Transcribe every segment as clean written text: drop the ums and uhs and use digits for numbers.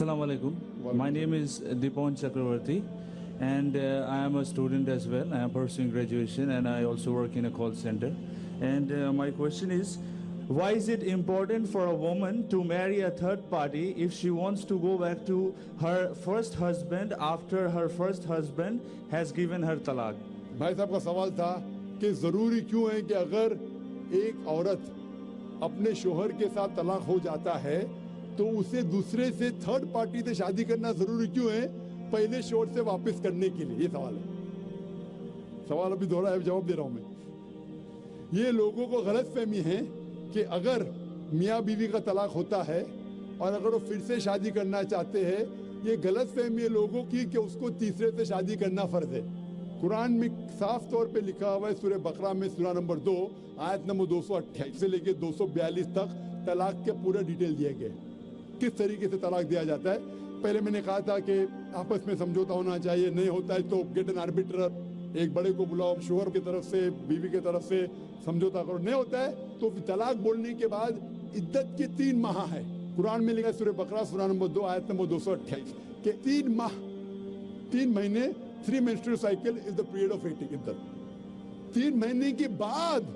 Assalamu alaikum. My name is Dipon Chakravarti, and I am a student as well. I am pursuing graduation, and I also work in a call center. And my question is, why is it important for a woman to marry a third party if she wants to go back to her first husband after her first husband has given her talaq? भाई साहब का सवाल था कि ज़रूरी क्यों है कि अगर एक औरत अपने शोहर के साथ तलाक हो जाता है तो उसे दूसरे से थर्ड पार्टी से शादी करना ज़रूरी क्यों है पहले शोहर से वापस करने के लिए? ये सवाल है। सवाल अभी दोहरा है, जवाब दे रहा हूं मैं। ये लोगों को गलतफहमी है कि अगर मियाँ बीवी का तलाक होता है और अगर वो फिर से शादी करना चाहते हैं, ये गलतफहमी है लोगों की कि उसको तीसरे से शादी करना फर्ज है। कुरान में साफ तौर पे लिखा हुआ है सूरह बकरा में सूरा नंबर 2 आयत नंबर 228 से लेके 242 तक तलाक के पूरे डिटेल दिए गए, किस तरीके से तलाक दिया जाता है। पहले मैंने कहा था कि आपस में समझौता होना चाहिए, नहीं होता है तो गेट एन आर्बिट्रर, एक बड़े को बुलाओ, शोहर की तरफ से बीवी की तरफ से समझौता करो। नहीं होता है तो तलाक बोलने के बाद इद्दत के 3 माह है। कुरान में लिखा सूरह बकरा सूरा नंबर 2 आयत नंबर 228 के 3 माह, 3 महीने, 3 menstrual cycle is the period of waiting इद्दत। 3 महीने के बाद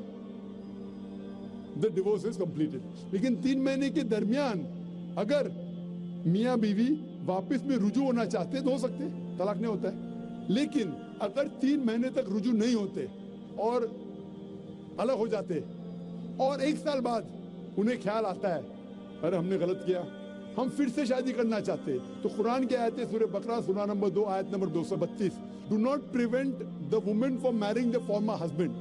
the divorce is completed। लेकिन 3 महीने के दरमियान अगर मियाँ बीवी वापस में रुजू होना चाहते तो हो सकते, तलाक नहीं होता है। लेकिन अगर 3 महीने तक रुजू नहीं होते और अलग हो जाते और 1 साल बाद उन्हें ख्याल आता है अरे हमने गलत किया, हम फिर से शादी करना चाहते, तो कुरान की आयत है सूरह बकरा सूरा नंबर 2 आयत number 232, do not prevent the women from marrying the former husband.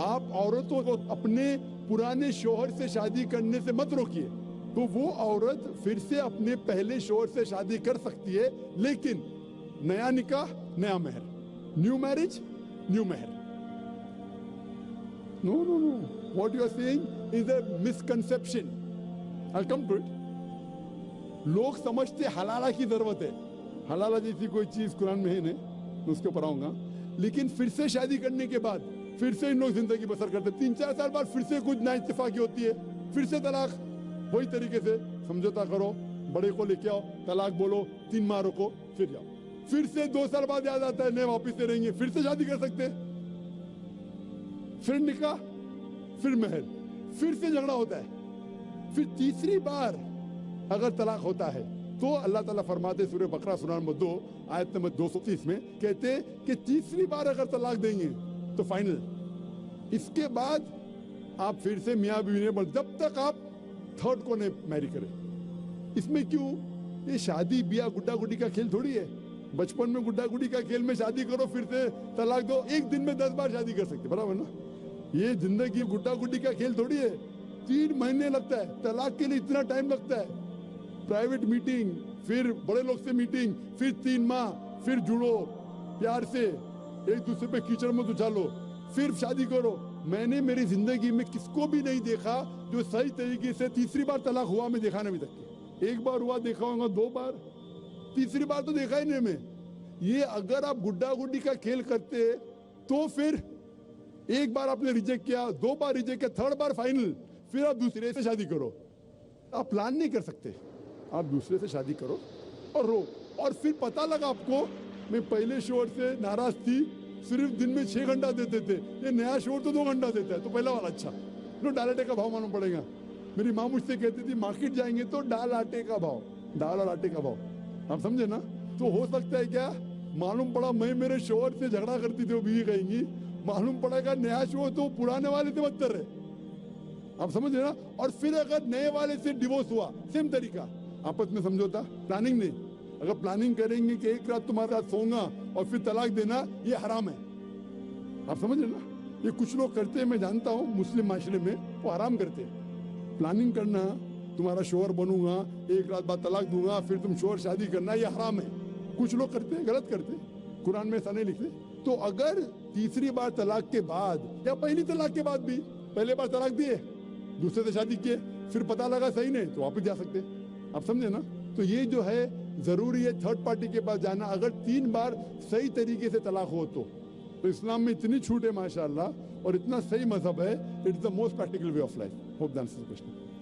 आप औरतों को अपने पुराने शोहर से शादी करने से मत रोकिए। तो वो औरत फिर से अपने पहले शोहर से शादी कर सकती है, लेकिन नया निकाह नया मेहर, न्यू मैरिज न्यू मेहर। No no no, what you are saying is a misconception. I come to it. लोग समझते हलाला की जरूरत है, हलाला जैसी कोई चीज कुरान में है नहीं, मैं उसके ऊपर आऊंगा। लेकिन फिर से शादी करने के बाद फिर से इन लोग जिंदगी बसर करते, 3-4 साल बाद फिर से कुछ ना इत्तेफाकी होती है, फिर से तलाक। वही तरीके से समझौता करो, बड़े को लेके आओ, तलाक बोलो, 3 माह रुको, फिर जाओ। फिर से 2 साल बाद याद आता है नए वापिस से रहेंगे, फिर से शादी कर सकते, फिर निकाह, फिर मेहर, फिर से झगड़ा होता है। फिर तीसरी बार अगर तलाक होता है तो अल्लाह ताला फरमाते सूरह बकरा सूरा नंबर 2 आयत नंबर 230 में कहते कि तीसरी बार अगर तलाक देंगे तो फाइनल। इसके बाद आप फिर से मियाँ बीवी ने बोल, जब तक आप थर्ड को नहीं मैरी करें। इसमें क्यों? ये शादी ब्याह गुड्डा गुड्डी का खेल थोड़ी है। बचपन में गुड्डा गुड्डी का खेल में शादी करो फिर से तलाक दो, एक दिन में 10 बार शादी कर सकते, बराबर ना? ये जिंदगी गुड्डा गुड्डी का खेल थोड़ी है। 3 महीने लगता है तलाक के लिए, इतना टाइम लगता है। प्राइवेट मीटिंग, फिर बड़े लोग से मीटिंग, फिर 3 माह, फिर जुड़ो प्यार से, एक दूसरे पे कीचड़ में उछालो, फिर शादी करो। मैंने मेरी जिंदगी में किसको भी नहीं देखा जो सही तरीके से तीसरी बार तलाक हुआ, मैं देखा नहीं अभी तक। 1 बार हुआ देखा होगा, 2 बार, तीसरी बार तो देखा ही नहीं मैं। ये अगर आप गुड्डा गुड्डी का खेल करते तो फिर 1 बार आपने रिजेक्ट किया, 2 बार रिजेक्ट किया, 3rd बार फाइनल, फिर आप दूसरे से शादी करो। आप प्लान नहीं कर सकते, आप दूसरे से शादी करो और रो। और फिर पता लगा आपको मैं पहले शोहर से नाराज थी, सिर्फ दिन में 6 घंटा देते थे, ये नया शोहर तो 2 घंटा देता है, तो पहला वाला अच्छा। लो दाल आटे का भाव मालूम पड़ेगा। मेरी माँ मुझसे कहती थी मार्केट जाएंगे तो दाल आटे का भाव, दाल और आटे का भाव, आप समझे ना? तो हो सकता है क्या मालूम पड़ा मैं मेरे शोहर से झगड़ा करती थी, वो बीवी कहेंगी, मालूम पड़ेगा नया शोहर तो पुराने वाले से बदतर है, आप समझ रहे ना? और फिर अगर नए वाले से डिवोर्स हुआ, सेम तरीका, आपस में समझौता, प्लानिंग नहीं। अगर प्लानिंग करेंगे कि एक रात तुम्हारे साथ सोऊंगा और फिर तलाक देना, ये हराम है, आप समझ रहे ना? ये कुछ लोग करते हैं, मैं जानता हूँ मुस्लिम माशरे में वो हराम करते हैं। प्लानिंग करना, तुम्हारा शोहर बनूंगा, एक रात बाद तलाक दूंगा, फिर तुम शोहर शादी करना, ये हराम है। कुछ लोग करते हैं, गलत करते हैं, कुरान में ऐसा नहीं लिखते। तो अगर तीसरी बार तलाक के बाद या पहली तलाक के बाद भी पहले बार तलाक दिए, दूसरे से शादी किए, फिर पता लगा सही नहीं, तो वापस जा सकते, आप समझे ना? तो ये जो है जरूरी है थर्ड पार्टी के पास जाना, अगर 3 बार सही तरीके से तलाक हो तो इस्लाम में इतनी छूट है माशाअल्लाह, और इतना सही मजहब है, it's the most practical way of life. Hope that answers the question.